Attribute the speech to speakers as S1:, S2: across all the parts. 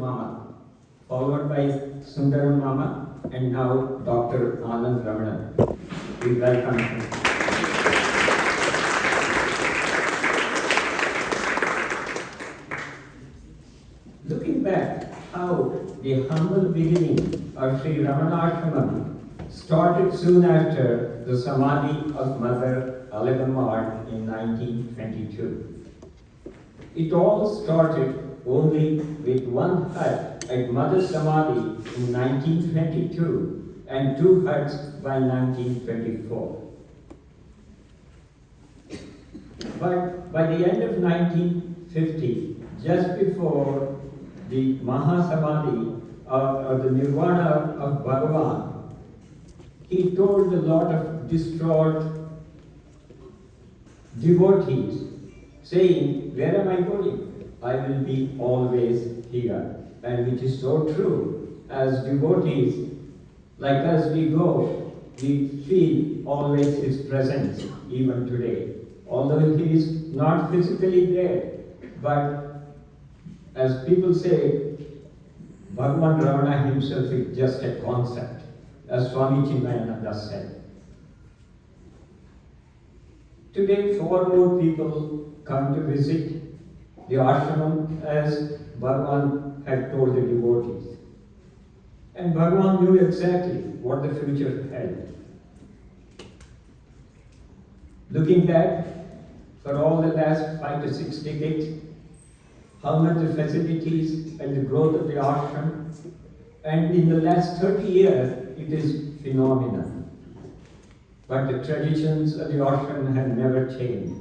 S1: Mama, followed by Sundaram Mama, and now Dr. Anand Ramanan. We welcome him. Looking back, how the humble beginning of Sri Ramanasramam started soon after the Samadhi of Mother Alagamard in 1922. It all started only with one hut at Mother Samadhi in 1922 and 2 huts by 1924. But by the end of 1950, just before the Mahasamadhi or the Nirvana of Bhagavan, he told a lot of distraught devotees, saying, "Where am I going? I will be always here." And which is so true. As devotees, like us, we go, we feel always his presence, even today. Although he is not physically there, but as people say, Bhagavan Ramana himself is just a concept, as Swami G said. Today, 4 more people come to visit the ashram as Bhagavan had told the devotees. And Bhagavan knew exactly what the future held. Looking back, for all the last 5 to 6 decades, how much the facilities and the growth of the ashram, and in the last 30 years, it is phenomenal. But the traditions of the ashram have never changed.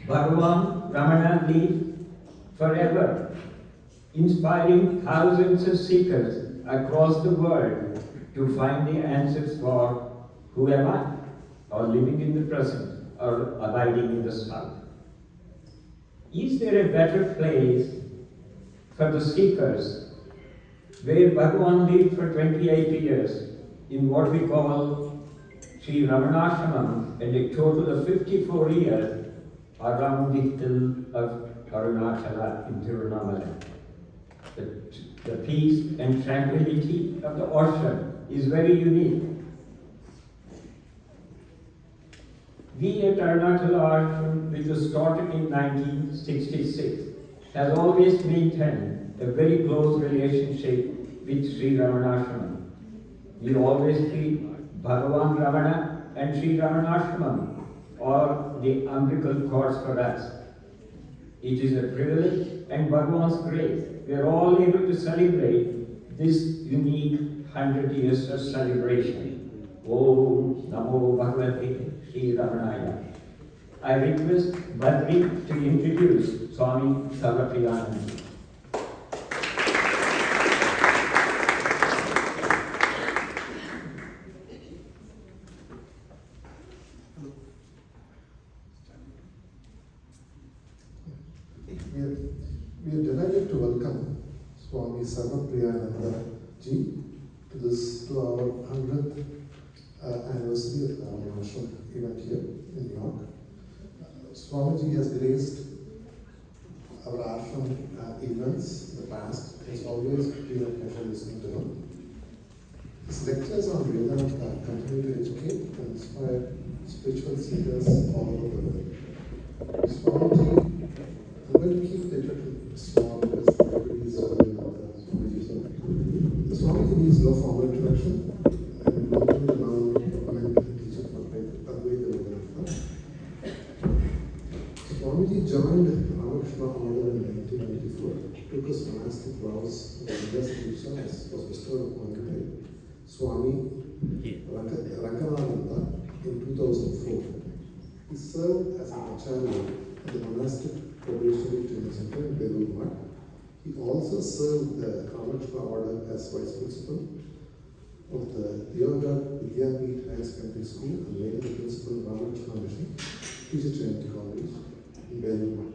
S1: Bhagavan Ramana lived forever, inspiring thousands of seekers across the world to find the answers for who am I, or living in the present, or abiding in the south. Is there a better place for the seekers where Bhagavan lived for 28 years in what we call Sri Ramanasramam, and a total of 54 years around the hill of Arunachala in Tiruvannamalai. The peace and tranquility of the ashram is very unique. We at Arunachala Ashram, which was started in 1966, has always maintained a very close relationship with Sri Ramanasramam. We always treat Bhagavan Ramana and Sri Ramanasramam or the umbilical cords for us. It is a privilege and Bhagavan's grace. We are all able to celebrate this unique 100 years of celebration. Om Namo Bhagavate Sri Ramanaya. I request Badri to introduce Swami Sarvapriyananda.
S2: We are delighted to welcome Swami Sarvapriyananda Ji to our 100th anniversary of our ashram event here in New York. Swamiji has graced our ashram events in the past. It's always been a pleasure listening to him. His lectures on Vedanta continue to educate and inspire spiritual seekers all over the world. Swamiji, I'm going to keep the title small because everybody is learning about Swamiji. So, Swamiji needs no formal introduction. I'm welcome the non-prominent teacher for Advaita Vedanta. Swamiji joined Ramana order in 1994, took his monastic vows, and the best teacher was bestowed upon him by Swami Ranganatha in 2004. He served as an acharya at the monastic probationary training center in Belur. He also served the Ramana order as vice principal of the Yoga Vidyapeeth Higher Secondary School and later the principal of Ramana Mission Teacher Training College in Belur.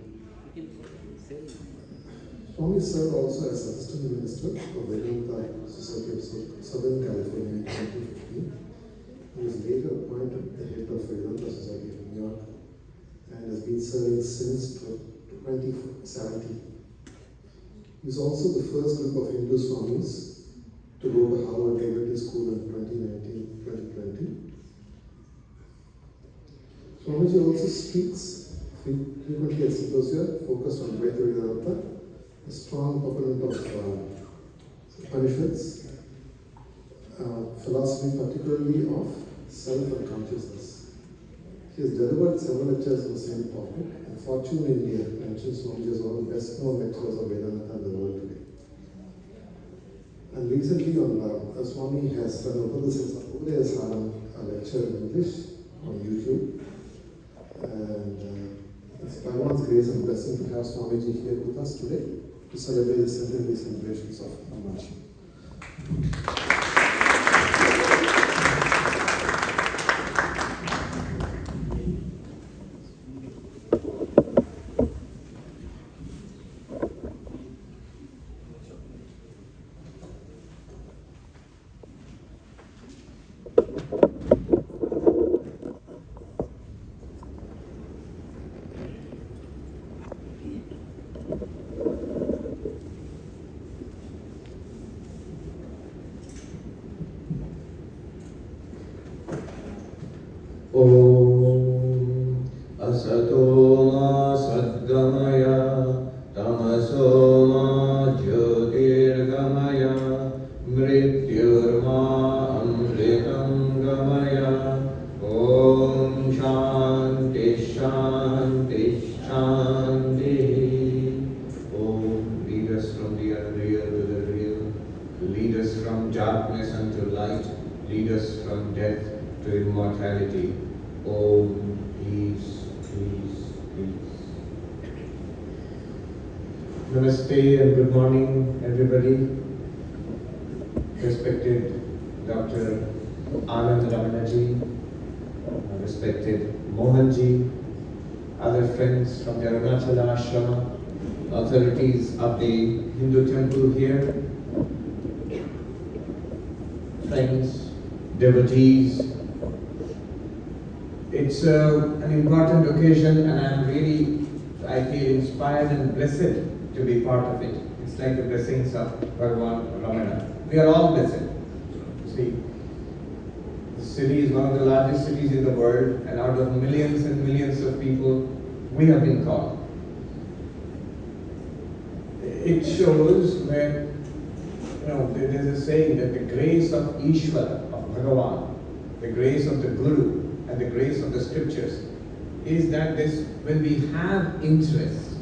S2: Swami served also as assistant minister of the Vedanta Society of Southern California in 2015. He was later appointed the head of Vedanta Society of New York and has been serving since 2017. He is also the first group of Hindu Swamis to go to Harvard Divinity School in 2019-2020. Swamiji also speaks frequently at symposia focused on Advaita Vedanta, a strong proponent of Upanishads, philosophy particularly of self and consciousness. He has delivered several lectures on the same topic, and Fortune India mentions Swamiji as one of the best known lecturers of Vedanta in the world today. And recently Swami has done Upadesharam lecture in English on YouTube. And it's by God's grace and blessing to have Swamiji here with us today to celebrate the centenary celebrations of Ramanasramam.
S3: Om Asatoma Sadgamaya Tamasoma Jyotirgamaya Mrityurma Amritam Gamaya Om Shanti Shanti Shanti. Om, lead us from the unreal to the real, lead us from darkness unto light, lead us from death to immortality. Om, peace, peace, peace. Namaste and good morning, everybody. Respected Dr. Ramana Ji, respected Mohan Ji, other friends from the Arunachala Ashrama, authorities of the Hindu temple here, friends, devotees. It's an important occasion, and I feel inspired and blessed to be part of it. It's like the blessings of Bhagavan Ramana. We are all blessed. See, the city is one of the largest cities in the world, and out of millions and millions of people, we have been called. It shows where, there's a saying that the grace of Ishvara, of Bhagavan, the grace of the Guru, and the grace of the scriptures is that when we have interest,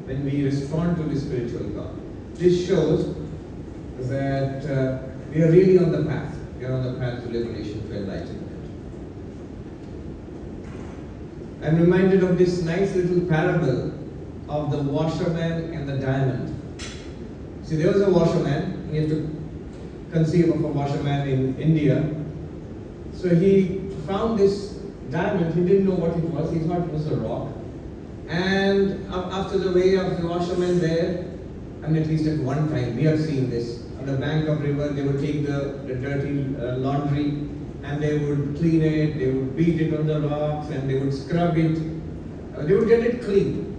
S3: when we respond to the spiritual God, this shows that we are really on the path. We are on the path to liberation, to enlightenment. I'm reminded of this nice little parable of the washerman and the diamond. See, there was a washerman. You have to conceive of a washerman in India. So he found this diamond. He didn't know what it was. He thought it was a rock. And after the way of the washerman there, and at least at one time, we have seen this. On the bank of river, they would take the dirty laundry and they would clean it, they would beat it on the rocks and they would scrub it. They would get it clean.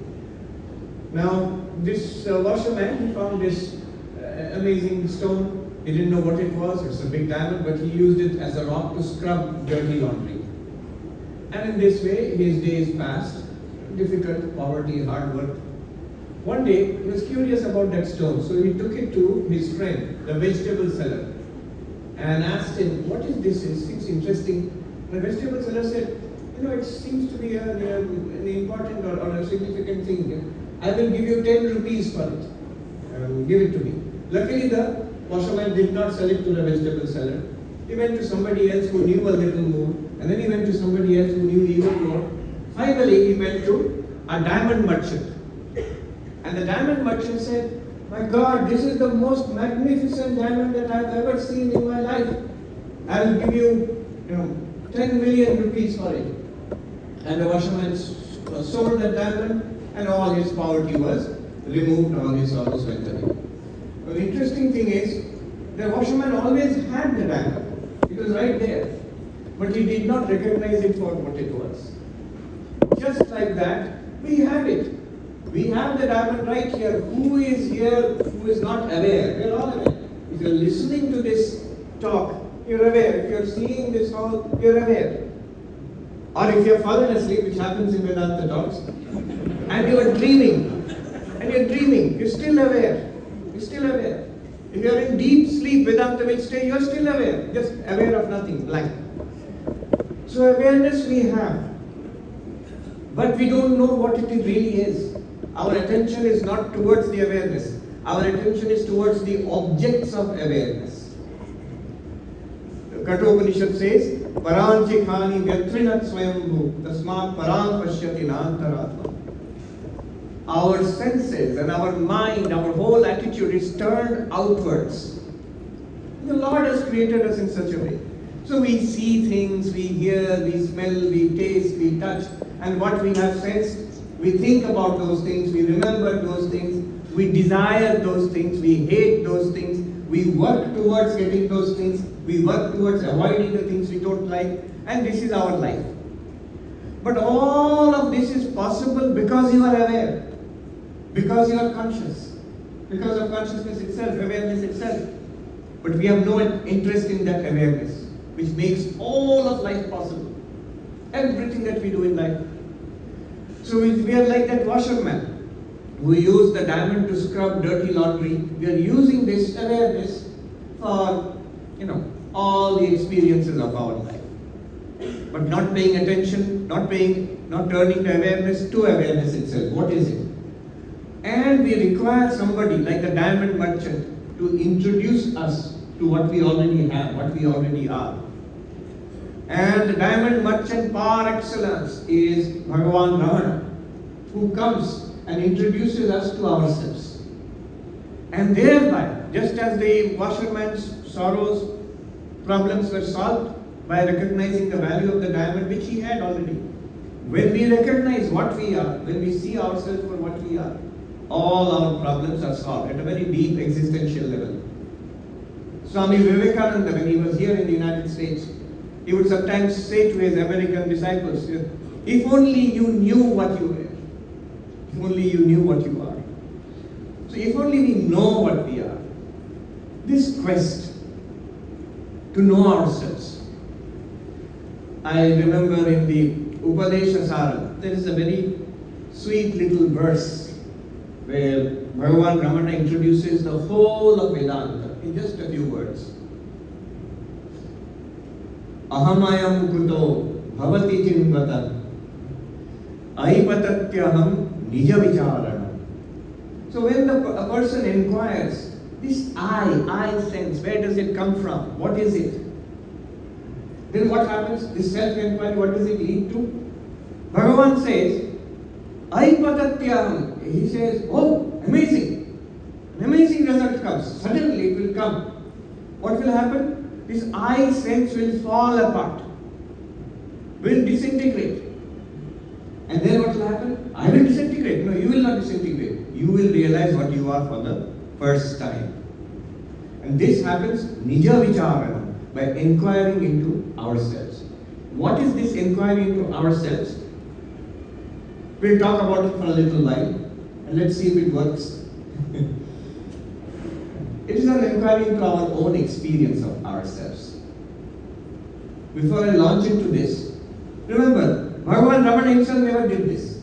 S3: Now, this washerman, he found this amazing stone. He didn't know what it was. It's a big diamond, but he used it as a rock to scrub dirty laundry. And in this way, his days passed. Difficult, poverty, hard work. One day, he was curious about that stone, so he took it to his friend, the vegetable seller, and asked him, "What is this? It seems interesting." The vegetable seller said, "It seems to be an important or a significant thing. I will give you 10 rupees for it. Give it to me." Luckily, the washerman did not sell it to the vegetable seller. He went to somebody else who knew a little more, and then he went to somebody else who knew even more. Finally, he went to a diamond merchant. And the diamond merchant said, "My God, this is the most magnificent diamond that I've ever seen in my life. I will give you, 10 million rupees for it." And the washerman sold the diamond, and all his poverty was removed, all his sorrows went away. The interesting thing is, the washerman always had the diamond. It was right there. But he did not recognize it for what it was. Just like that, we have it. We have the diamond right here. Who is here who is not aware? We are all aware. If you are listening to this talk, you are aware. If you are seeing this hall, you are aware. Or if you have fallen asleep, which happens in Vedanta talks, and you are dreaming, you're still aware. You're still aware. If you are in deep sleep, Vedanta will stay, you are still aware. Just aware of nothing, blank. So awareness we have. But we don't know what it really is. Our attention is not towards the awareness. Our attention is towards the objects of awareness. The Kathopanishad says, Paranchi khani vyatrinat swayambhu tasmat parang pashyati nantaratma. Our senses and our mind, our whole attitude is turned outwards. The Lord has created us in such a way. So we see things, we hear, we smell, we taste, we touch, and what we have sensed, we think about those things, we remember those things, we desire those things, we hate those things, we work towards getting those things, we work towards avoiding the things we don't like, and this is our life. But all of this is possible because you are aware, because you are conscious, because of consciousness itself, awareness itself. But we have no interest in that awareness, which makes all of life possible. Everything that we do in life. So we are like that washerman who used the diamond to scrub dirty laundry. We are using this awareness for, all the experiences of our life. But not paying attention, not turning the awareness to awareness itself. What is it? And we require somebody like the diamond merchant to introduce us to what we already have, what we already are. And the diamond merchant par excellence is Bhagavan Ramana, who comes and introduces us to ourselves. And thereby, just as the washerman's sorrows, problems were solved by recognizing the value of the diamond which he had already. When we recognize what we are, when we see ourselves for what we are, all our problems are solved at a very deep existential level. Swami Vivekananda, when he was here in the United States, he would sometimes say to his American disciples, if only you knew what you were, if only you knew what you are. So if only we know what we are, this quest to know ourselves. I remember in the Upadesha Sara, there is a very sweet little verse where Bhagavan Ramana introduces the whole of Vedanta in just a few words. Ahamayam kuto bhavati jinvata aipatatyaham nija vicharanam. So when a person inquires, this I sense, where does it come from? What is it? Then what happens? This self-inquiry, what does it lead to? Bhagavan says, aipatatyaham. He says, oh, amazing. An amazing result comes. Suddenly it will come. What will happen? This I sense will fall apart, will disintegrate. And then what will happen? I will disintegrate. No, you will not disintegrate. You will realize what you are for the first time. And this happens nija vicharana, by inquiring into ourselves. What is this inquiry into ourselves? We'll talk about it for a little while and let's see if it works. It is an inquiry into our own experience of ourselves. Before I launch into this, remember, Bhagavan Ramana himself never did this.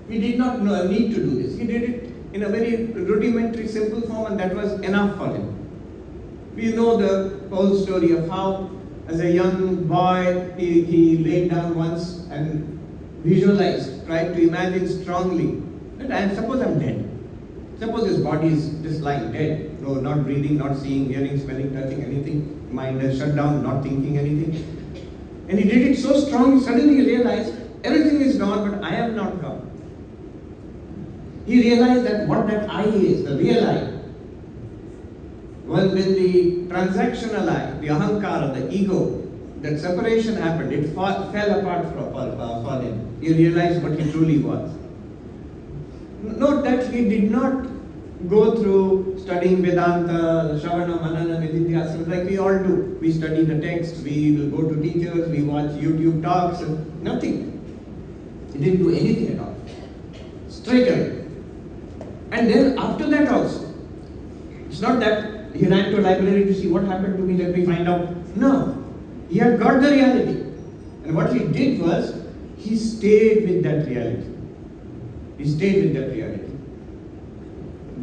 S3: He did not need to do this. He did it in a very rudimentary, simple form, and that was enough for him. We know the whole story of how, as a young boy, he laid down once and visualized, tried to imagine strongly that suppose I'm dead. Suppose his body is just lying dead. No, not breathing, not seeing, hearing, smelling, touching, anything. Mind is shut down, not thinking anything. And he did it so strongly, suddenly he realized everything is gone, but I am not gone. He realized that what that I is, the real I. When the transactional I, the ahankara, the ego, that separation happened, it fell apart for him. He realized what he truly was. Note that he did not go through studying Vedanta, Shravana, Manana, Nididhyasana like we all do. We study the text, we will go to teachers, we watch YouTube talks, nothing. He didn't do anything at all. straight away. And then after that also, it's not that he ran to a library to see what happened to me, let me find out. No, he had got the reality. And what he did was, he stayed with that reality. He stayed with that reality.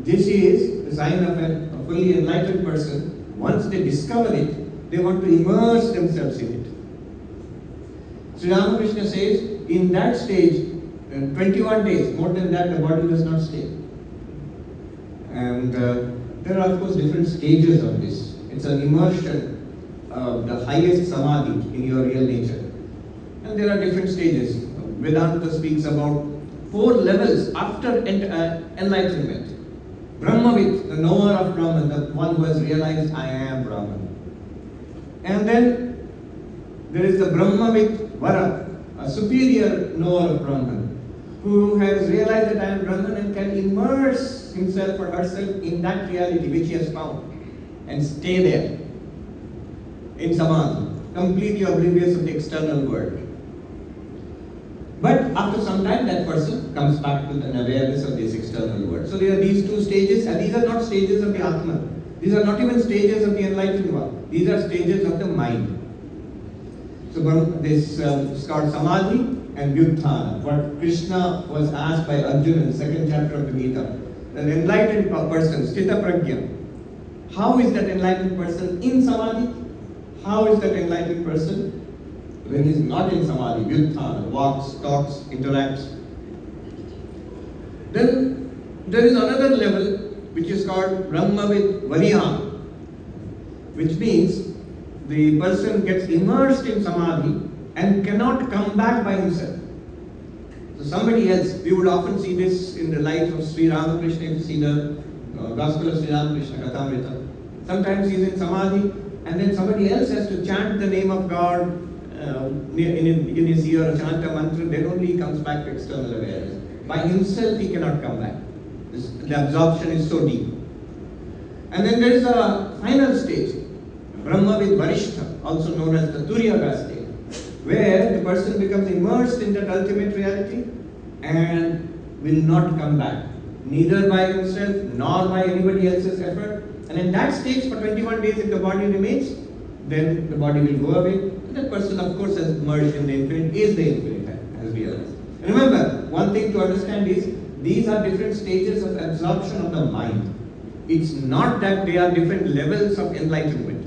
S3: This is the sign of a fully enlightened person. Once they discover it, they want to immerse themselves in it. Sri Ramakrishna says, in that stage, 21 days, more than that, the body does not stay. And there are, of course, different stages of this. It's an immersion of the highest samadhi in your real nature. And there are different stages. Vedanta speaks about 4 levels after enlightenment. Brahmavid, the knower of Brahman, the one who has realized I am Brahman. And then there is the Brahmavid Vara, a superior knower of Brahman, who has realized that I am Brahman and can immerse himself or herself in that reality which he has found and stay there in samadhi, completely oblivious of the external world. But after some time, that person comes back to an awareness of this external world. So there are these 2 stages, and these are not stages of the Atma. These are not even stages of the enlightened one. These are stages of the mind. So this is called Samadhi and Vyuthana. What Krishna was asked by Arjuna in the 2nd chapter of the Gita. An enlightened person, Sthita Prajna. How is that enlightened person in Samadhi? How is that enlightened person when he is not in Samadhi? Vyuthana, walks, talks, interacts. Then there is another level which is called Brahmavid Variha, which means the person gets immersed in Samadhi and cannot come back by himself. So somebody else, we would often see this in the life of Sri Ramakrishna, if you see the Gospel of Sri Ramakrishna, Kathamrita. Sometimes he is in Samadhi and then somebody else has to chant the name of God in his ear, chant a mantra, then only he comes back to external awareness. By himself he cannot come back. The absorption is so deep. And then there is a final stage, Brahmavid Varishtha, also known as the Turiyaga stage, where the person becomes immersed in that ultimate reality and will not come back, neither by himself nor by anybody else's effort. And in that stage, for 21 days, if the body remains, then the body will go away. And that person, of course, has merged in the infinite, is the infinite, as we realize. And remember, one thing to understand is, these are different stages of absorption of the mind. It's not that they are different levels of enlightenment.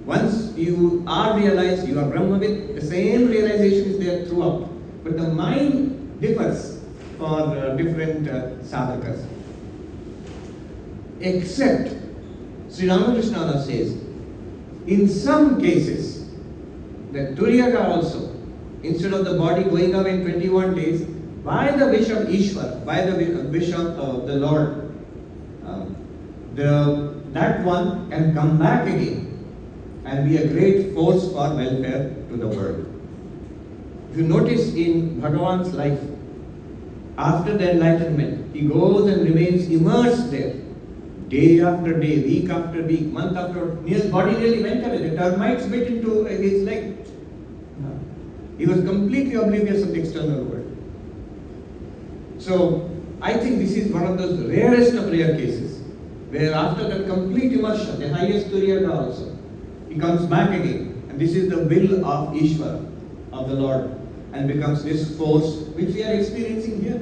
S3: Once you are realized, you are Brahmavid, the same realization is there throughout. But the mind differs for different sadhakas. Except, Sri Ramakrishna says, in some cases, the Turiyaga also, instead of the body going away in 21 days, by the wish of Ishwar, by the wish of the Lord, that one can come back again and be a great force for welfare to the world. If you notice in Bhagavan's life, after the enlightenment, he goes and remains immersed there, day after day, week after week, month after month. His body really went away. The termites bit into his leg. He was completely oblivious of the external world. So, I think this is one of those rarest of rare cases, where after that complete immersion, the highest Turiyaga also, he comes back again. And this is the will of Ishvara, of the Lord, and becomes this force which we are experiencing here.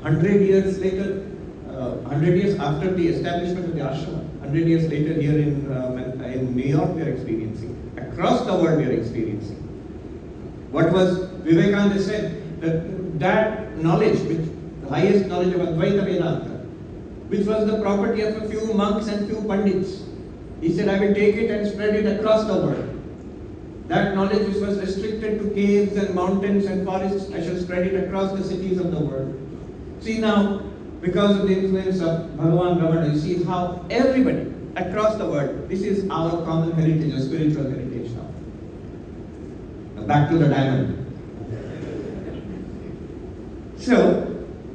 S3: 100 years later, 100 years after the establishment of the ashram, 100 years later here in New York we are experiencing. Across the world we are experiencing. What was Vivekananda said, that knowledge, which the highest knowledge of Advaita Vedanta, which was the property of a few monks and few pandits. He said, I will take it and spread it across the world. That knowledge which was restricted to caves and mountains and forests, I shall spread it across the cities of the world. See now, because of the influence of Bhagavan Ramana, you see how everybody across the world, this is our common heritage, our spiritual heritage now. Now back to the diamond. So,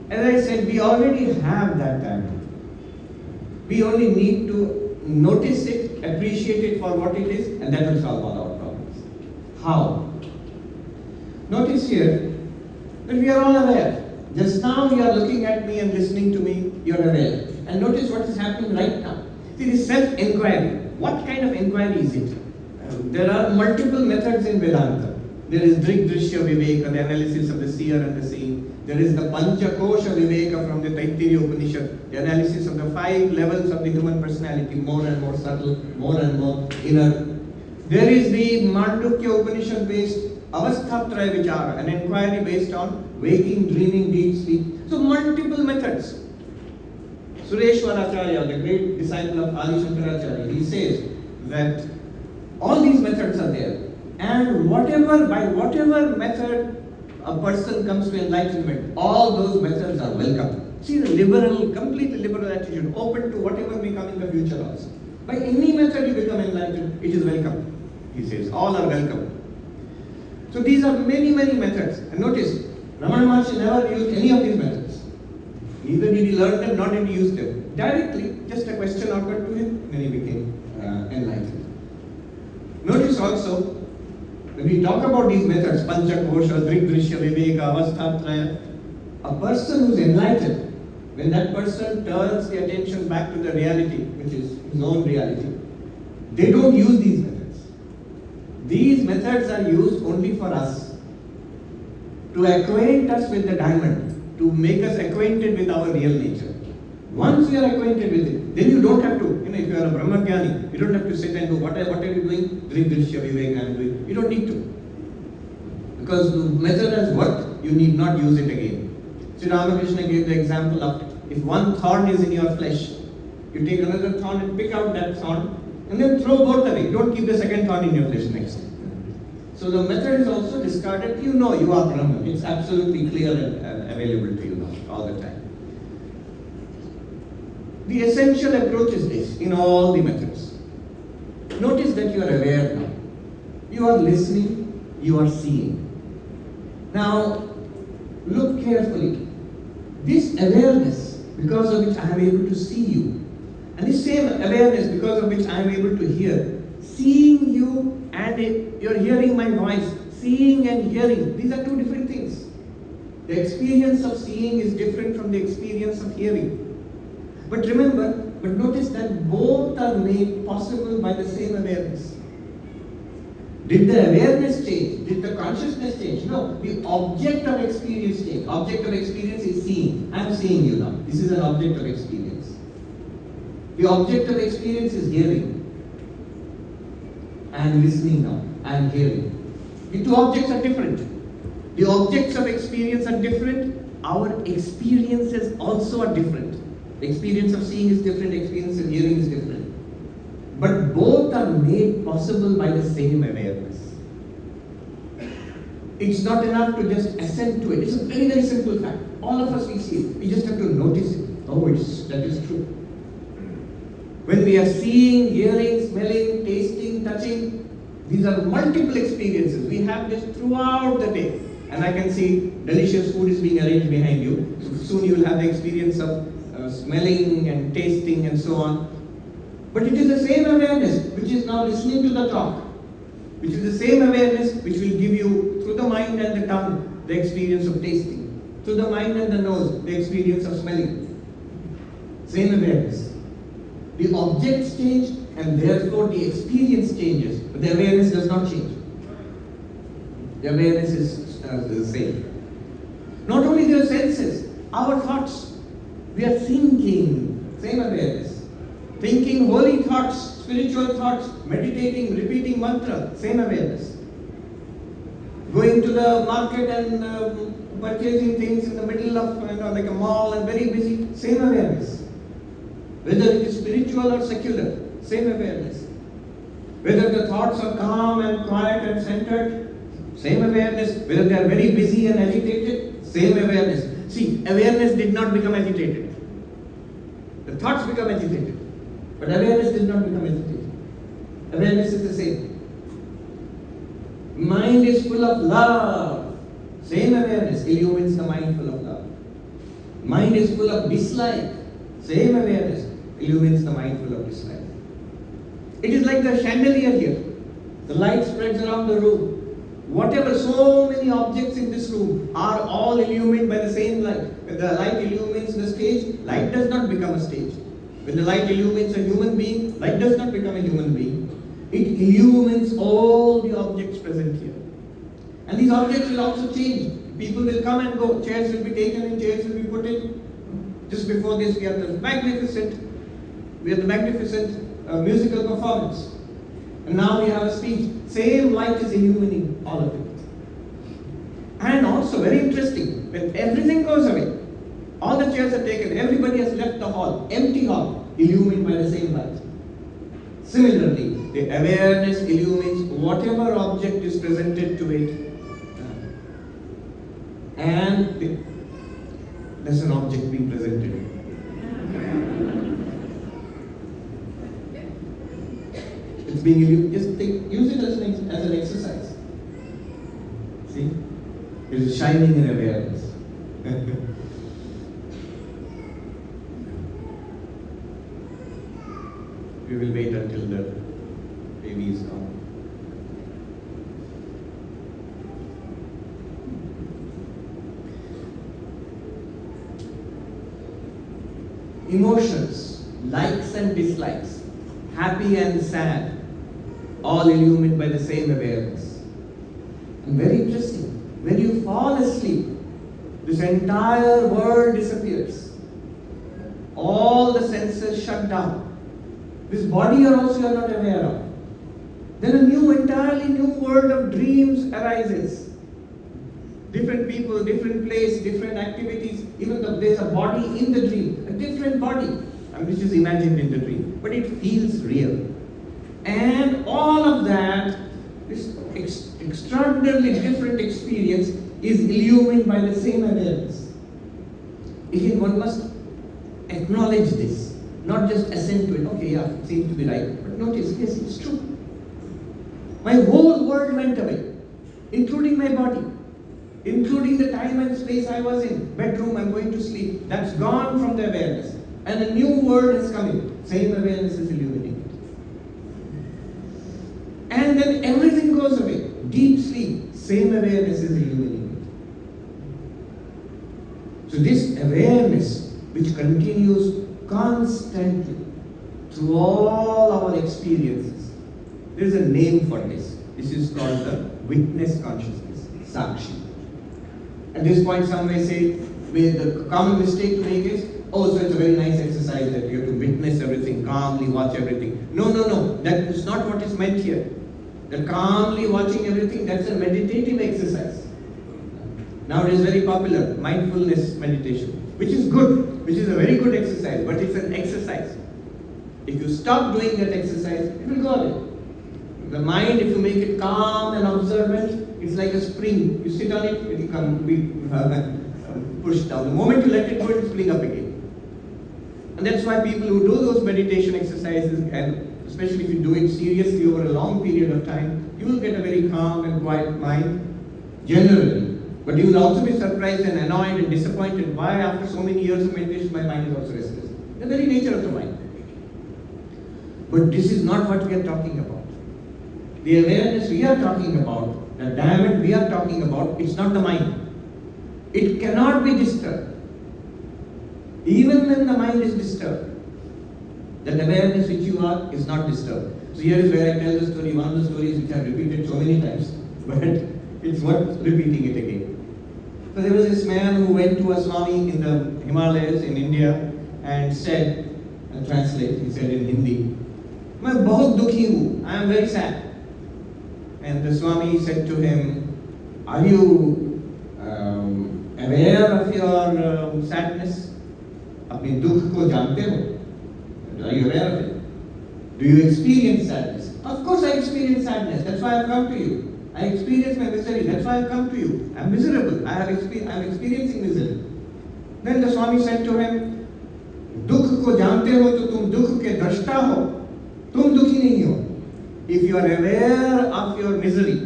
S3: as I said, we already have that diamond. We only need to notice it, appreciate it for what it is, and that will solve all our problems. How? Notice here that we are all aware. Just now you are looking at me and listening to me, you are aware. And notice what is happening right now. See, this self-inquiry. What kind of inquiry is it? There are multiple methods in Vedanta. There is Drigdrishya Viveka, the analysis of the seer and the seeing. There is the Panchakosha Viveka from the Taittiriya Upanishad, the analysis of the 5 levels of the human personality, more and more subtle, more and more inner. There is the Mandukya Upanishad based Avasthatraya Vichara, an inquiry based on waking, dreaming, deep sleep. So multiple methods. Sureshwaracharya, the great disciple of Adi Shankaracharya, he says that all these methods are there. And by whatever method a person comes to enlightenment, all those methods are welcome. See the completely liberal attitude, open to whatever may come in the future also. By any method you become enlightened, it is welcome. He says, all are welcome. So these are many, many methods. And notice, Ramana Maharshi never used any of these methods. Neither did he learn them, nor did he use them. Directly, just a question occurred to him, and he became enlightened. Notice also, when we talk about these methods, Panchakosha, Drigdrishya, Viveka, Avasthatraya, a person who is enlightened, when that person turns the attention back to the reality, which is his own reality, they don't use these methods. These methods are used only for us, to acquaint us with the diamond, to make us acquainted with our real nature. Once you are acquainted with it, then you don't have to, if you are a Brahmagyani, you don't have to sit and do, what are you doing? Drigdrishya Viveka I am doing. You don't need to. Because the method has worked, you need not use it again. Sri Ramakrishna gave the example of, if one thorn is in your flesh, you take another thorn and pick out that thorn, and then throw both away. Don't keep the second thorn in your flesh next time. So the method is also discarded. You know you are Brahman. It's absolutely clear and available to you now, all the time. The essential approach is this, in all the methods. Notice that you are aware now. You are listening, you are seeing. Now, look carefully. This awareness, because of which I am able to see you, and this same awareness, because of which I am able to hear, seeing you and you're hearing my voice, seeing and hearing, these are two different things. The experience of seeing is different from the experience of hearing. But notice that both are made possible by the same awareness. Did the awareness change? Did the consciousness change? No. The object of experience changed. Object of experience is seeing. I am seeing you now. This is an object of experience. The object of experience is hearing. I am listening now. I am hearing. The two objects are different. The objects of experience are different. Our experiences also are different. The experience of seeing is different, the experience of hearing is different. But both are made possible by the same awareness. It's not enough to just assent to it. It's a very, very simple fact. All of us, we see it. We just have to notice it. Oh, that is true. When we are seeing, hearing, smelling, tasting, touching, these are multiple experiences. We have this throughout the day. And I can see delicious food is being arranged behind you. So soon you will have the experience of smelling and tasting and so on. But it is the same awareness which is now listening to the talk, which is the same awareness which will give you, through the mind and the tongue, the experience of tasting, through the mind and the nose, the experience of smelling. Same awareness. The objects change and therefore the experience changes, but the awareness does not change. The awareness is the same. Not only the senses, our thoughts. We are thinking, same awareness. Thinking holy thoughts, spiritual thoughts, meditating, repeating mantra, same awareness. Going to the market and purchasing things in the middle of like a mall and very busy, same awareness. Whether it is spiritual or secular, same awareness. Whether the thoughts are calm and quiet and centered, same awareness. Whether they are very busy and agitated, same awareness. See, awareness did not become agitated. The thoughts become agitated. But awareness did not become agitated. Awareness is the same. Mind is full of love. Same awareness illumines the mind full of love. Mind is full of dislike. Same awareness illumines the mind full of dislike. It is like the chandelier here. The light spreads around the room. Whatever, so many objects in this room are all illumined by the same light. When the light illumines the stage, light does not become a stage. When the light illumines a human being, light does not become a human being. It illumines all the objects present here. And these objects will also change. People will come and go. Chairs will be taken and chairs will be put in. Just before this, we have the magnificent musical performance. And now we have a speech. Same light is illumining all of it. And also, very interesting, when everything goes away, all the chairs are taken, everybody has left the hall, empty hall, illumined by the same light. Similarly, the awareness illumines whatever object is presented to it. And there's an object being presented. It's being illuminated. Just use it as an exercise. See? It is shining in awareness. We will wait until the baby is gone. Emotions, likes and dislikes, happy and sad, all illumined by the same awareness. And very interesting, when you fall asleep, this entire world disappears. All the senses shut down. This body you are not aware of. Then a entirely new world of dreams arises. Different people, different place, different activities. Even though there is a body in the dream, a different body, which is imagined in the dream, but it feels real. And all of that, this extraordinarily different experience is illumined by the same awareness. Again, one must acknowledge this, not just assent to it. Okay, yeah, it seems to be right. But notice, yes, it's true. My whole world went away, including my body, including the time and space I was in. Bedroom, I'm going to sleep. That's gone from the awareness. And a new world is coming. Same awareness is illuminating. And then everything goes away. Deep sleep, same awareness is illuminating. So this awareness, which continues constantly through all our experiences, there is a name for this. This is called the witness consciousness, Sakshi. At this point, some may say, the common mistake to make is, oh, so it's a very nice exercise that you have to witness everything, calmly watch everything. No. That is not what is meant here. The calmly watching everything, that's a meditative exercise. Now it is very popular, mindfulness meditation, which is good, which is a very good exercise, but it's an exercise. If you stop doing that exercise, it will go away. The mind, if you make it calm and observant, it's like a spring. You sit on it, it will come, be pushed down. The moment you let it go, it will spring up again. And that's why people who do those meditation exercises, and especially if you do it seriously over a long period of time, you will get a very calm and quiet mind, generally. But you will also be surprised and annoyed and disappointed why after so many years of meditation my mind is also restless. The very nature of the mind. But this is not what we are talking about. The awareness we are talking about, the diamond we are talking about, it's not the mind. It cannot be disturbed. Even when the mind is disturbed, that awareness which you are is not disturbed. So here is where I tell the story, one of the stories which I have repeated so many times, but it's worth repeating it again. So there was this man who went to a Swami in the Himalayas in India and said, and translate, he said in Hindi, "मैं बहुत दुखी हूँ, I am very sad." And the Swami said to him, "Are you aware of your sadness? अपने दुख को जानते हो? Are you aware of it? Do you experience sadness?" "Of course I experience sadness. That's why I've come to you. I experience my misery. That's why I've come to you. I'm miserable. I'm experiencing misery." Then the Swami said to him, "दुख को जानते हो तो तुम दुख के दृष्टा हो. तुम दुखी नहीं हो. If you are aware of your misery,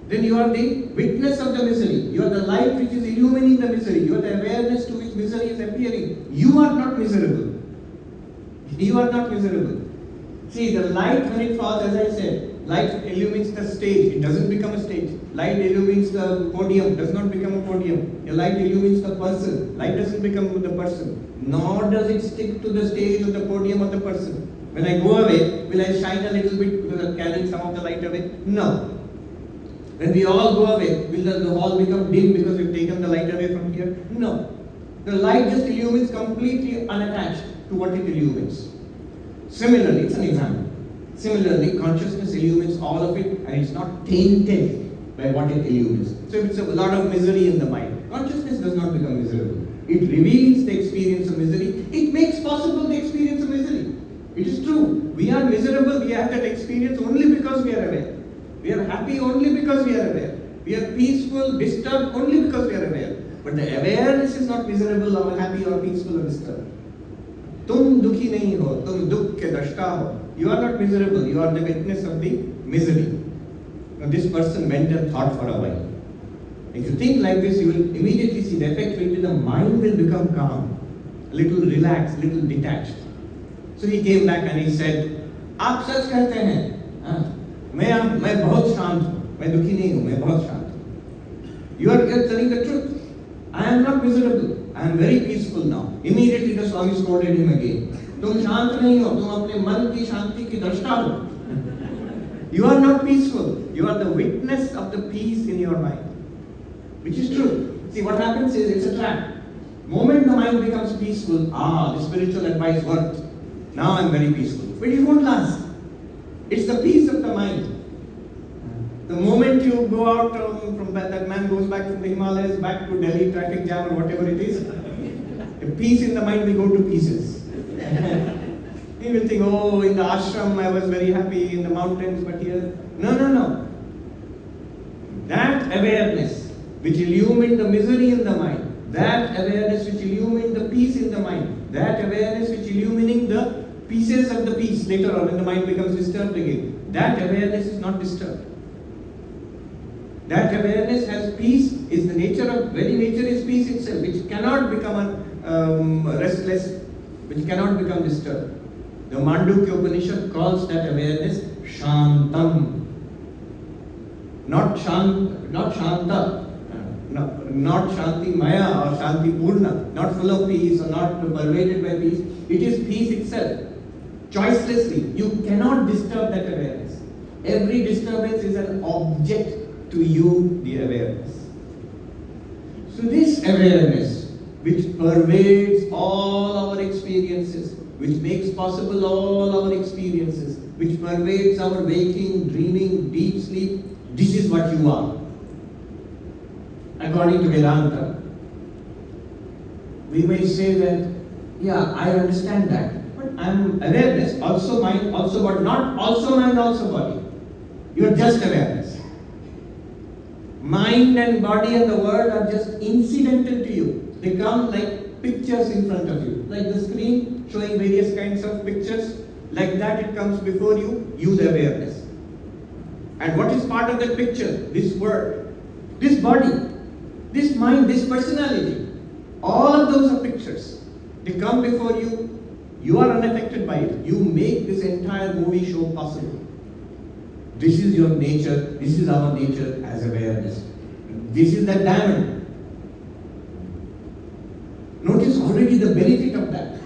S3: then you are the witness of the misery. You are the light which is illumining the misery. You are the awareness to which misery is appearing. You are not miserable. You are not miserable. See, the light when it falls, as I said, Light illumines the stage, it doesn't become a stage. Light illumines the podium, does not become a podium. A light illumines the person, light doesn't become the person. Nor does it stick to the stage or the podium of the person. When I go away, will I shine a little bit because I'm carrying some of the light away? No. When we all go away, will the hall become dim because we've taken the light away from here? No. The light just illumines completely unattached to what it illumines. Similarly, it's an example. Similarly, consciousness illumines all of it and it's not tainted by what it illumines. So if it's a lot of misery in the mind, consciousness does not become miserable. It reveals the experience of misery. It makes possible the experience of misery. It is true. We are miserable, we have that experience only because we are aware. We are happy only because we are aware. We are peaceful, disturbed only because we are aware. But the awareness is not miserable or happy or peaceful or disturbed. तुम दुखी नहीं हो, तुम दुख के दृष्टा हो. You are not miserable, you are the witness of the misery. Now this person went and thought for a while. If you think like this, you will immediately see the effect will be the mind will become calm, a little relaxed, a little detached. So he came back and he said, आप सच कहते हैं, मैं बहुत शांत हूँ, मैं दुखी नहीं हूँ, मैं बहुत शांत हूँ. You are telling the truth. I am not miserable. I am very peaceful now. Immediately the Swami scolded him again. तुम शांत नहीं हो, तुम अपने मन की शांति की दृष्टा हो. You are not peaceful. You are the witness of the peace in your mind. Which is true. See, what happens is it's a trap. Moment the mind becomes peaceful, the spiritual advice worked. Now I am very peaceful. But it won't last. It's the peace of the mind. The moment you go out from that man goes back from the Himalayas, back to Delhi traffic jam or whatever it is, the peace in the mind will go to pieces. He will think, oh, in the ashram I was very happy, in the mountains, but here. No. That awareness which illumined the misery in the mind, that awareness which illumined the peace in the mind, that awareness which illumining the pieces of the peace later on when the mind becomes disturbed again, that awareness is not disturbed. That awareness has peace, is the nature of, very nature is peace itself, which cannot become restless, which cannot become disturbed. The Mandukya Upanishad calls that awareness Shantam. Not Shanta, not Shanti Maya or Shanti Purna, not full of peace or not pervaded by peace. It is peace itself. Choicelessly, you cannot disturb that awareness. Every disturbance is an object to you, the awareness. So this awareness which pervades all our experiences, which makes possible all our experiences, which pervades our waking, dreaming, deep sleep, this is what you are. According to Vedanta, we may say that, yeah, I understand that, but I am awareness, also mind, also body, not also mind, also body. You are just awareness. Mind and body and the world are just incidental to you. They come like pictures in front of you. Like the screen showing various kinds of pictures. Like that it comes before you, the awareness. And what is part of that picture? This world, this body, this mind, this personality. All of those are pictures. They come before you. You are unaffected by it. You make this entire movie show possible. This is your nature, this is our nature as awareness. This is the diamond. Notice already the benefit of that.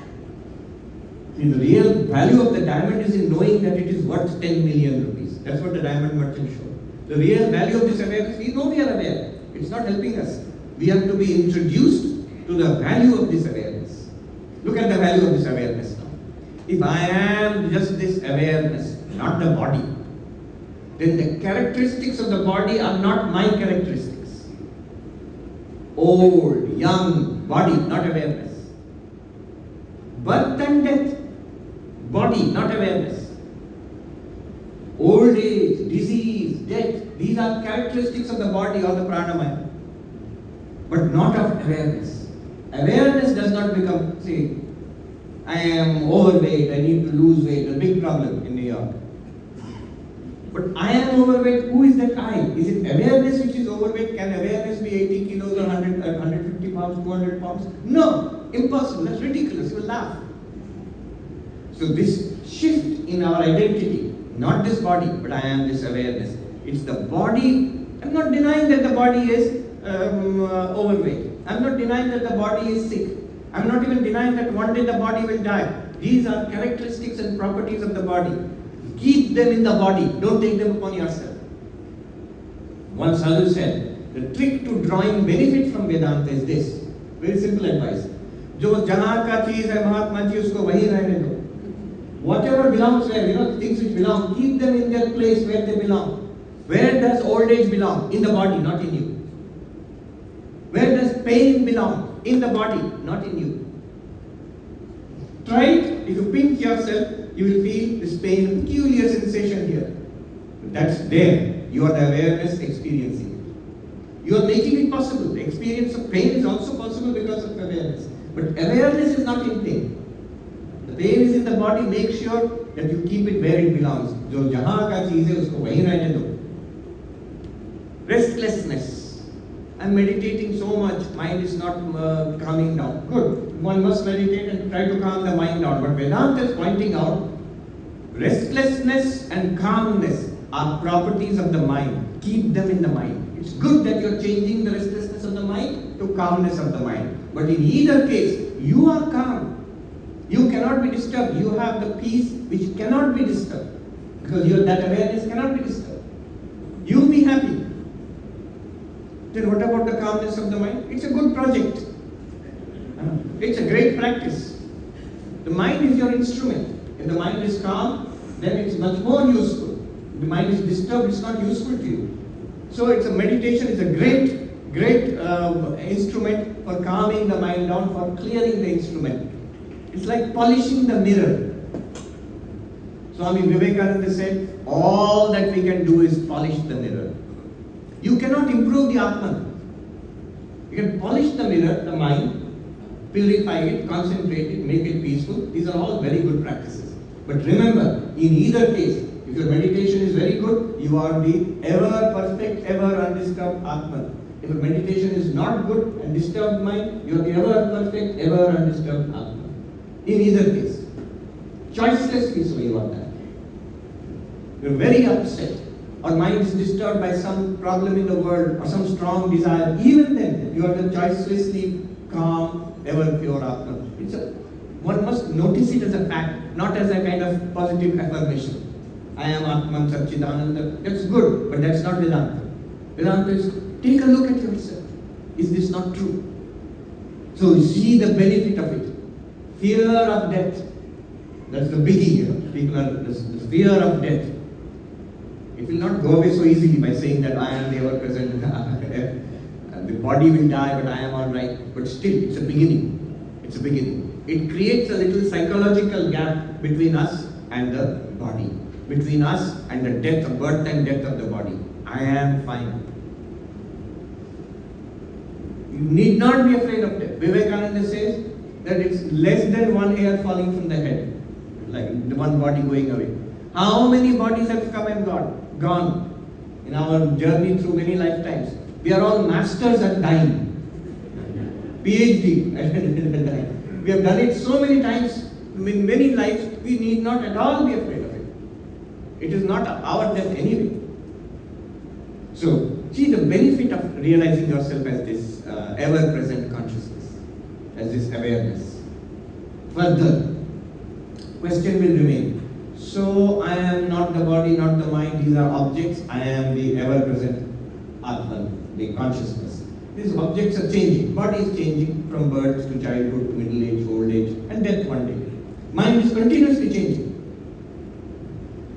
S3: See, the real value of the diamond is in knowing that it is worth 10 million rupees. That's what the diamond merchant showed. The real value of this awareness, we know we are aware. It's not helping us. We have to be introduced to the value of this awareness. Look at the value of this awareness now. If I am just this awareness, not the body, then the characteristics of the body are not my characteristics. Old, young, body, not awareness. Birth and death, body, not awareness. Old age, disease, death, these are characteristics of the body or the pranamaya, but not of awareness. Awareness does not become, say, I am overweight, I need to lose weight, a big problem in New York. But I am overweight, who is that I? Is it awareness which is overweight? Can awareness be 80 kilos or 150 pounds, 200 pounds? No, impossible, that's ridiculous, you will laugh. So this shift in our identity, not this body, but I am this awareness. It's the body. I'm not denying that the body is overweight. I'm not denying that the body is sick. I'm not even denying that one day the body will die. These are characteristics and properties of the body. Keep them in the body. Don't take them upon yourself. One sadhu said, the trick to drawing benefit from Vedanta is this. Very simple advice. जो जहाँ का चीज है महात्मा जी उसको वहीं रहने दो. Whatever belongs there, things which belong, keep them in their place where they belong. Where does old age belong? In the body, not in you. Where does pain belong? In the body, not in you. Try it. If you pinch yourself, you will feel this pain, peculiar sensation here. That's there. You are the awareness experiencing it. You are making it possible. The experience of pain is also possible because of awareness. But awareness is not in pain. The pain is in the body. Make sure that you keep it where it belongs. जो जहाँ का चीज है उसको वहीं रहने दो. Restlessness. I'm meditating so much, mind is not calming down. Good. One must meditate and try to calm the mind down. But Vedanta is pointing out restlessness and calmness are properties of the mind. Keep them in the mind. It's good that you're changing the restlessness of the mind to calmness of the mind. But in either case, you are calm. You cannot be disturbed. You have the peace which cannot be disturbed. Because that awareness cannot be disturbed. You be happy. Then what about the calmness of the mind? It's a good project. It's a great practice. The mind is your instrument. If the mind is calm, then it's much more useful. If the mind is disturbed, it's not useful to you. So it's a meditation is a great instrument for calming the mind down, for clearing the instrument. It's like polishing the mirror. Swami Vivekananda said, all that we can do is polish the mirror. You cannot improve the Atman. You can polish the mirror, the mind, purify it, concentrate it, make it peaceful. These are all very good practices. But remember, in either case, if your meditation is very good, you are the ever perfect, ever undisturbed Atman. If your meditation is not good and disturbed mind, you are the ever perfect, ever undisturbed Atman. In either case, choicelessly so you are that. You are very upset. Or mind is disturbed by some problem in the world or some strong desire, even then you are the choicelessly calm, ever pure Atman. One must notice it as a fact, not as a kind of positive affirmation. I am Atman Satchidananda. That's good, but that's not Vedanta. Vedanta is, take a look at yourself. Is this not true? So you see the benefit of it. Fear of death. That's the biggie. People are the fear of death. It will not go away so easily by saying that I am the ever present. The body will die, but I am all right. But still, it's a beginning. It's a beginning. It creates a little psychological gap between us and the body, between us and the death, birth and death of the body. I am fine. You need not be afraid of death. Vivekananda says that it's less than one hair falling from the head, like the one body going away. How many bodies have come and gone in our journey through many lifetimes? We are all masters at dying. PhD at dying. We have done it so many times in many lives, we need not at all be afraid of it. It is not our death anyway. So, see the benefit of realizing yourself as this ever-present consciousness, as this awareness. Further, question will remain. So, I am not the body, not the mind, these are objects. I am the ever-present Atman, the consciousness. These objects are changing. Body is changing from birth to childhood to middle age, old age, and death one day. Mind is continuously changing.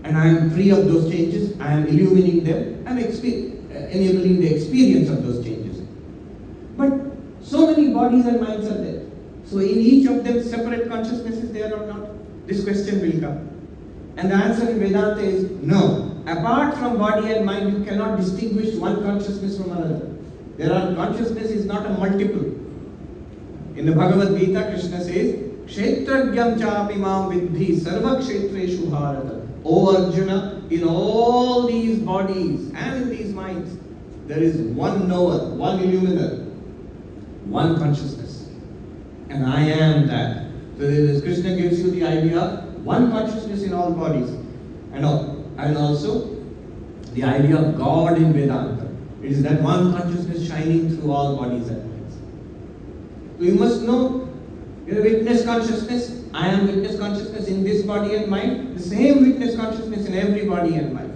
S3: And I am free of those changes. I am illuminating them. I am enabling the experience of those changes. But so many bodies and minds are there. So in each of them, separate consciousness is there or not? This question will come. And the answer in Vedanta is no. Apart from body and mind, you cannot distinguish one consciousness from another. Consciousness is not a multiple. In the Bhagavad Gita, Krishna says, Kshetragyam chapi mam vidhi sarva kshetreshu bharata. O Arjuna, in all these bodies and in these minds, there is one knower, one illuminer, one consciousness. And I am that. So Krishna gives you the idea of one consciousness in all bodies. And and also the idea of God in Vedanta. It is that one consciousness shining through all bodies and minds. So you must know, you have witness consciousness. I am witness consciousness in this body and mind. The same witness consciousness in every body and mind.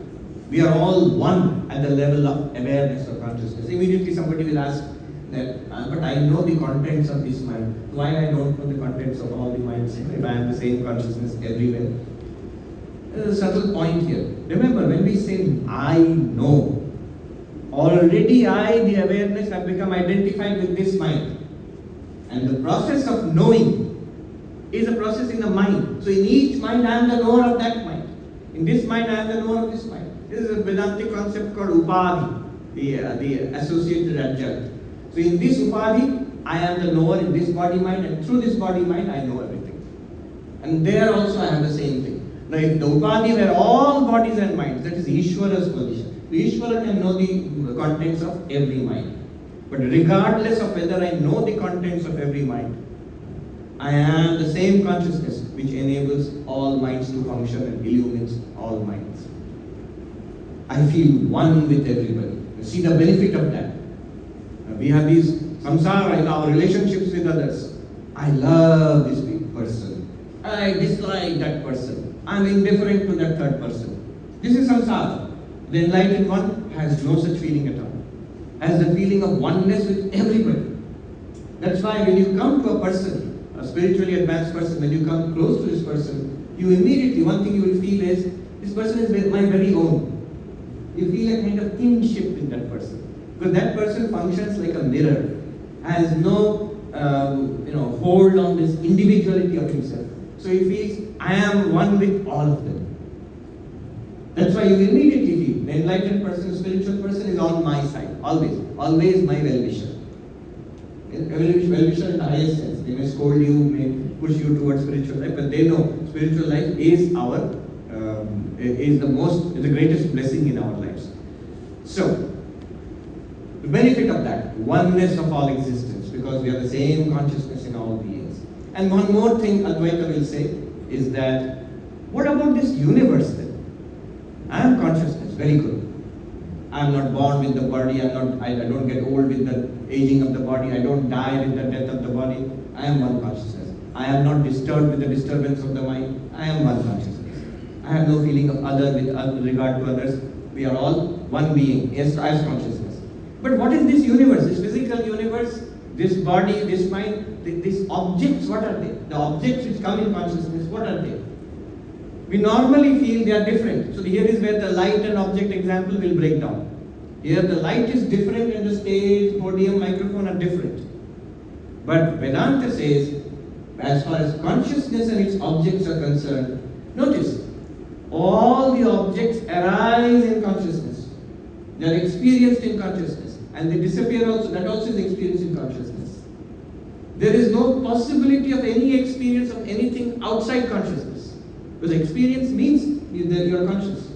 S3: We are all one at the level of awareness or consciousness. Immediately somebody will ask that, but I know the contents of this mind. Why I don't know the contents of all the minds if I am the same consciousness everywhere? There is a subtle point here. Remember, when we say I know, already I, the awareness, have become identified with this mind. And the process of knowing is a process in the mind. So in each mind I am the knower of that mind. In this mind I am the knower of this mind. This is a Vedantic concept called upadhi, the associated adjunct. So in this upadhi, I am the knower in this body mind, and through this body mind I know everything. And there also I have the same thing. Now if the upadhi were all bodies and minds, that is Ishvara's position. The Ishvara can know the contents of every mind. But regardless of whether I know the contents of every mind, I am the same consciousness which enables all minds to function and illumines all minds. I feel one with everybody. You see the benefit of that. We have these samsara in our relationships with others. I love this big person. I dislike that person. I am indifferent to that third person. This is samsara. The enlightened one has no such feeling at all. Has the feeling of oneness with everybody. That's why when you come to a person, a spiritually advanced person, when you come close to this person, you immediately, one thing you will feel is, this person is my very own. You feel a kind of kinship with that person. Because that person functions like a mirror, has no hold on this individuality of himself. So he feels, I am one with all of them. That's why you immediately feel, the enlightened person, the spiritual person is on my side, always my well-wisher. Well-wisher in the highest sense. They may scold you, may push you towards spiritual life, but they know spiritual life is the greatest blessing in our lives. So, the benefit of that, oneness of all existence, because we are the same consciousness in all beings. And one more thing Advaita will say is that, what about this universe then? I am consciousness, very good. I am not born with the body, I don't get old with the aging of the body, I don't die with the death of the body. I am one consciousness. I am not disturbed with the disturbance of the mind. I am one consciousness. I have no feeling of other with regard to others. We are all one being, as consciousness. But what is this universe, this physical universe, this body, this mind, these objects, what are they? The objects which come in consciousness, what are they? We normally feel they are different. So here is where the light and object example will break down. Here the light is different and the stage, podium, microphone are different. But Vedanta says, as far as consciousness and its objects are concerned, notice, all the objects arise in consciousness. They are experienced in consciousness. And they disappear also. That also is experienced in consciousness. There is no possibility of any experience of anything outside consciousness. Because experience means you are conscious.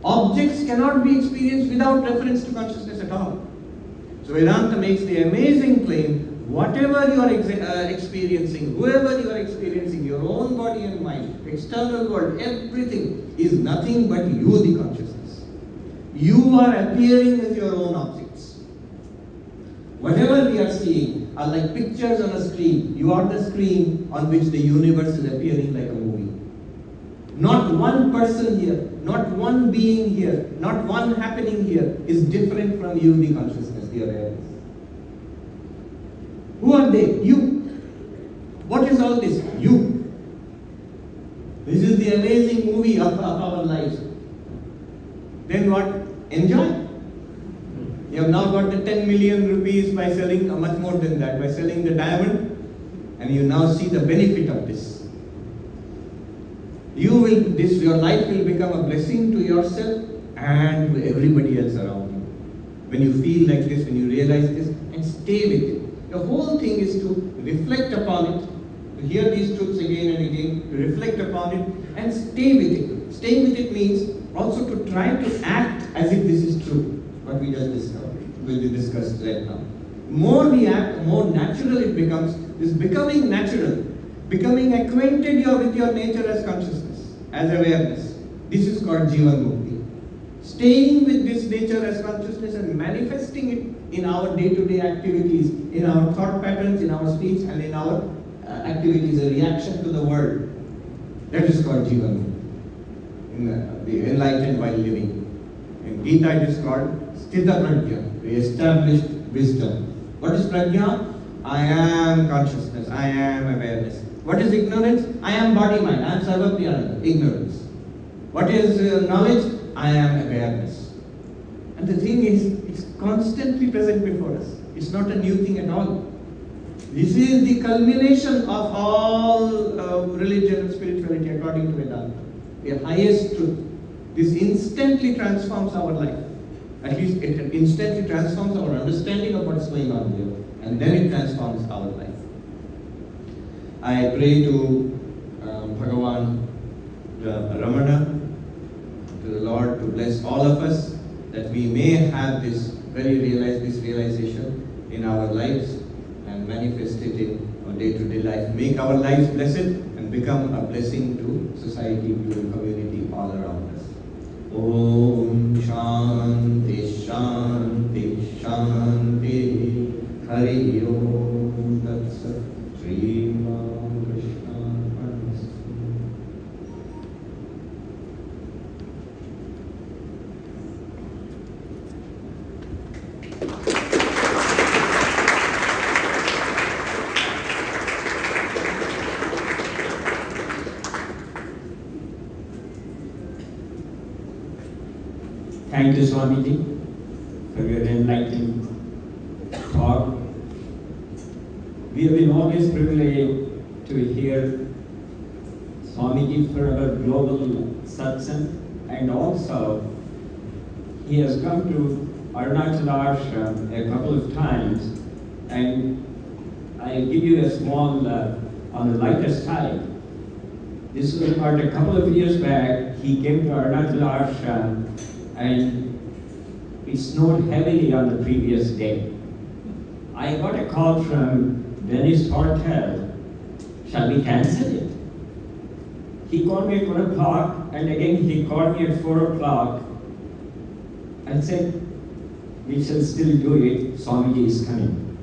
S3: Objects cannot be experienced without reference to consciousness at all. So Vedanta makes the amazing claim, whatever you are experiencing, whoever you are experiencing, your own body and mind, external world, everything is nothing but you, the consciousness. You are appearing as your own objects. Whatever we are seeing are like pictures on a screen. You are the screen on which the universe is appearing like a movie. Not one person here, not one being here, not one happening here is different from you, the consciousness, the awareness. Who are they? You. What is all this? You. This is the amazing movie of our lives. Then what? Enjoy. You have now got the 10 million rupees by selling, much more than that, by selling the diamond, and you now see the benefit of this. Your life will become a blessing to yourself and to everybody else around you. When you feel like this, when you realize this, and stay with it. The whole thing is to reflect upon it, to hear these truths again and again, to reflect upon it, and stay with it. Staying with it means also to try to act as if this is true, what we just discussed right now. More we act, more natural it becomes. This becoming natural, becoming acquainted with your nature as consciousness, as awareness. This is called Jivan Mukti. Staying with this nature as consciousness and manifesting it in our day-to-day activities, in our thought patterns, in our speech, and in our activities, a reaction to the world. That is called Jivan Mukti. The enlightened while living. In Gita it is called Sthita Prajna, the established wisdom. What is Prajna? I am consciousness, I am awareness. What is ignorance? I am body mind, I am Sarvapriyananda, ignorance. What is knowledge? I am awareness. And the thing is, it's constantly present before us. It's not a new thing at all. This is the culmination of all religion and spirituality according to Vedanta. The highest truth. This instantly transforms our life. At least it instantly transforms our understanding of what's going on here. And then it transforms our life. I pray to Bhagavan Ramana, to the Lord, to bless all of us, that we may have this realization in our lives and manifest it in our day-to-day life. Make our lives blessed and become a blessing to society, to the community all around us. Om Shanti Shanti Shanti Hari Om Tat Sat Shri Ram Krishna Arpanamastu.
S1: Thank you, Swamiji, for your enlightening talk. We have been always privileged to hear Swamiji for our global satsang, and also he has come to Arunachala Ashram a couple of times, and I'll give you a small, on the lighter side. This was about a couple of years back. He came to Arunachala Ashram, and it snowed heavily on the previous day. I got a call from Venice Hotel. Shall we cancel it? He called me at 1 o'clock, and again he called me at 4 o'clock and said, we shall still do it, Swamiji is coming.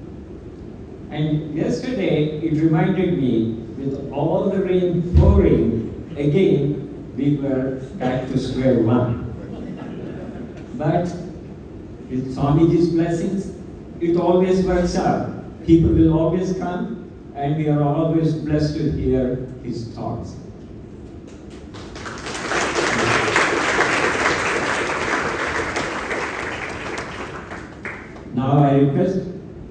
S1: And yesterday it reminded me, with all the rain pouring, again we were back to square one. But with Swamiji's blessings, it always works out. People will always come, and we are always blessed to hear his thoughts. Now I request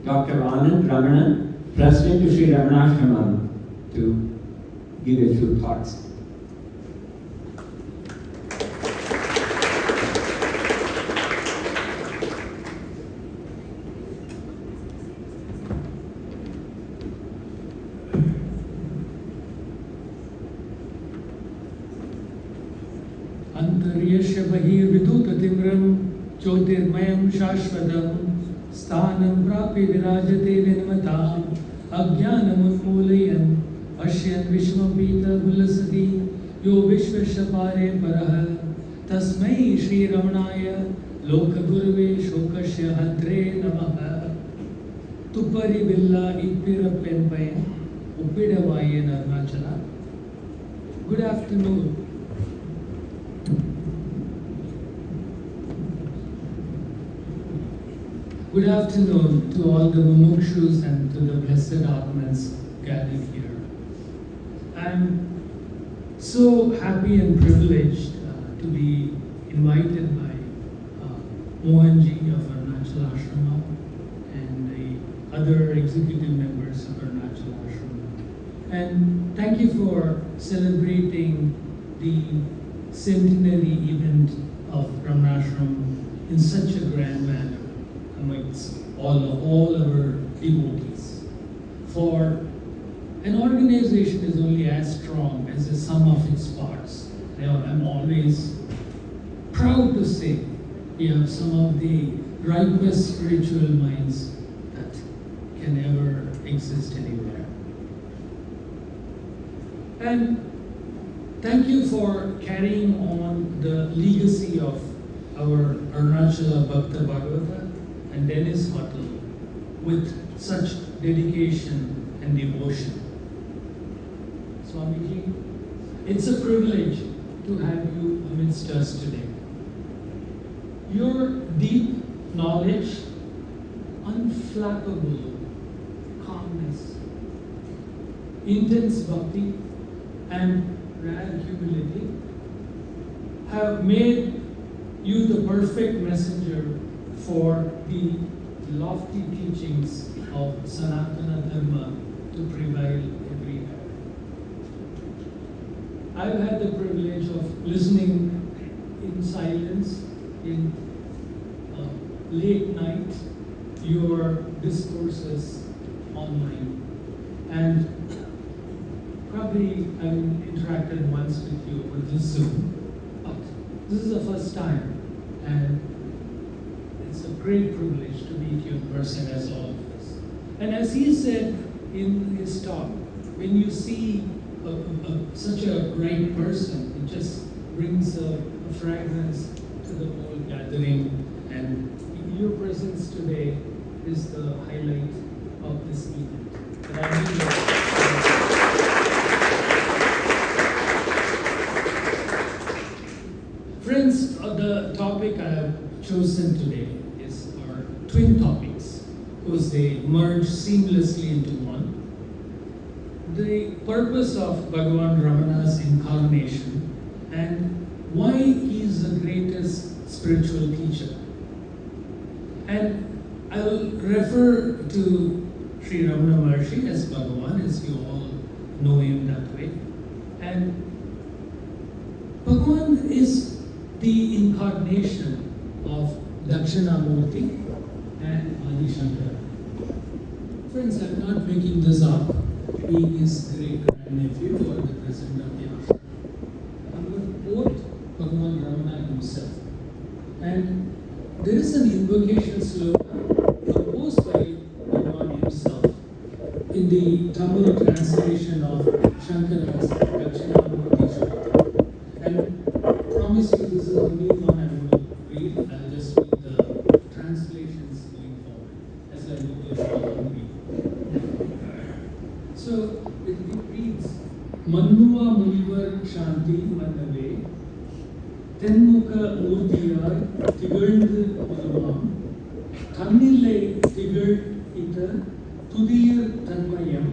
S1: Dr. Ramanan, President of Sri Ramanasramam, to give a few thoughts.
S4: Antaryasya bahirvidutatimram jyotirmayam shashvatam sthanam prapi virajate vinmatam ajnanam unmulayan ashyan vishmapita gulasati yo vishvasya pare parah tasmai Shri Ramanaya lokagurve shokasya hatre namaha tupari villa ippirappenpaya uppidavaye Arunachala. Good afternoon. Good afternoon to all the mumukshus and to the blessed Atmas gathered here. I'm so happy and privileged to be invited by Mohan G of Arunachala Ashrama and the other executive members of Arunachala Ashrama. And thank you for celebrating the centenary event of Ramanasramam in such a grand manner amongst all our devotees. For an organization is only as strong as the sum of its parts. I'm always proud to say we have some of the ripest spiritual minds that can ever exist anywhere. And thank you for carrying on the legacy of our Arunachala Bhakta Bhagavata and Dennis Hotel with such dedication and devotion. Swami G, it's a privilege to have you amidst us today. Your deep knowledge, unflappable calmness, intense bhakti, and rare humility have made you the perfect messenger for the lofty teachings of Sanatana Dharma to prevail everywhere. I've had the privilege of listening in silence, in late night, your discourses online. And probably I've interacted once with you over this Zoom, but this is the first time, and it's a great privilege to meet you in person as all of us. And as he said in his talk, when you see such a bright person, it just brings a fragrance to the whole gathering, and your presence today is the highlight of this event. And I Friends, the topic I have chosen today is our twin topics, because they merge seamlessly into one. The purpose of Bhagavan Ramana's incarnation and why he is the greatest spiritual teacher. And I will refer to Sri Ramana Maharshi as Bhagavan, as you all know him that way. And Bhagavan is the incarnation of Dakshinamurti and Adi Shankara. Friends, I'm not making this up. He is great grandnephew or the president of the ashram. I'm going to quote Bhagavan Ramana himself. And there is an invocation slogan composed by Bhagavan himself in the Tamil translation of Shankara's Dakshinamurti Shloka. And I promise you this is the only one I will read. I'll just read the translations going forward as I look at all read. So it reads, Mannuva Munivar Shanti Mannave Tenmuka Murtiyar Tigöldu Ulamam Thannile Tigöl Ita Tudir Tanmayam